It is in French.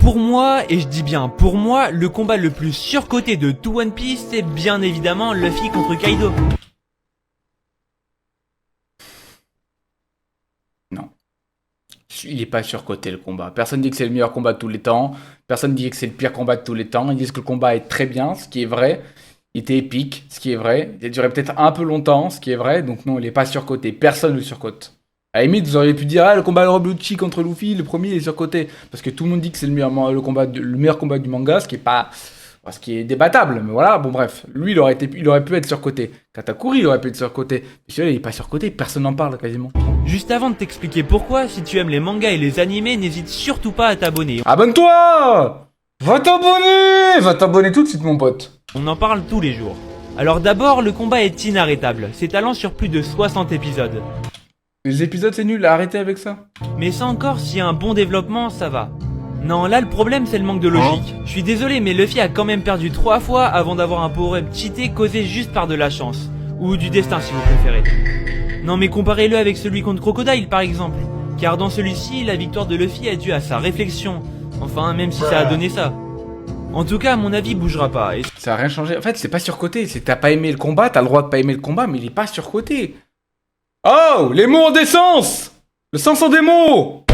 pour moi, et je dis bien pour moi, le combat le plus surcoté de tout One Piece, c'est bien évidemment Luffy contre Kaido. Non. Il est pas surcoté le combat. Personne dit que c'est le meilleur combat de tous les temps. Personne dit que c'est le pire combat de tous les temps. Ils disent que le combat est très bien, ce qui est vrai. Il était épique, ce qui est vrai. Il a duré peut-être un peu longtemps, ce qui est vrai. Donc non, il est pas surcoté. Personne ne le surcote. À la limite, vous auriez pu dire, ah, le combat de Rob Lucci contre Luffy, le premier, il est surcoté. Parce que tout le monde dit que c'est le meilleur combat du manga, ce qui est pas... Ce qui est débattable, mais voilà, bon bref. Lui, il aurait pu être surcoté. Katakuri, il aurait pu être surcoté. Mais celui-là, il est pas surcoté, personne n'en parle quasiment. Juste avant de t'expliquer pourquoi, si tu aimes les mangas et les animés, n'hésite surtout pas à t'abonner. Abonne-toi! Va t'abonner! Va t'abonner tout de suite, mon pote. On en parle tous les jours. Alors d'abord, le combat est inarrêtable, s'étalant sur plus de 60 épisodes. Les épisodes, c'est nul, arrêtez avec ça. Mais ça encore, s'il y a un bon développement, ça va. Non, là le problème c'est le manque de logique. Je suis désolé, mais Luffy a quand même perdu 3 fois avant d'avoir un power-up cheaté causé juste par de la chance. Ou du destin si vous préférez. Non mais comparez-le avec celui contre Crocodile par exemple. Car dans celui-ci, la victoire de Luffy est due à sa réflexion. Enfin, même si ça a donné ça. En tout cas, à mon avis, bougera pas. Et... Ça a rien changé. En fait, c'est pas surcoté. C'est t'as pas aimé le combat, t'as le droit de pas aimer le combat, mais il est pas surcoté. Oh! Les mots ont des sens! Le sens ont des mots!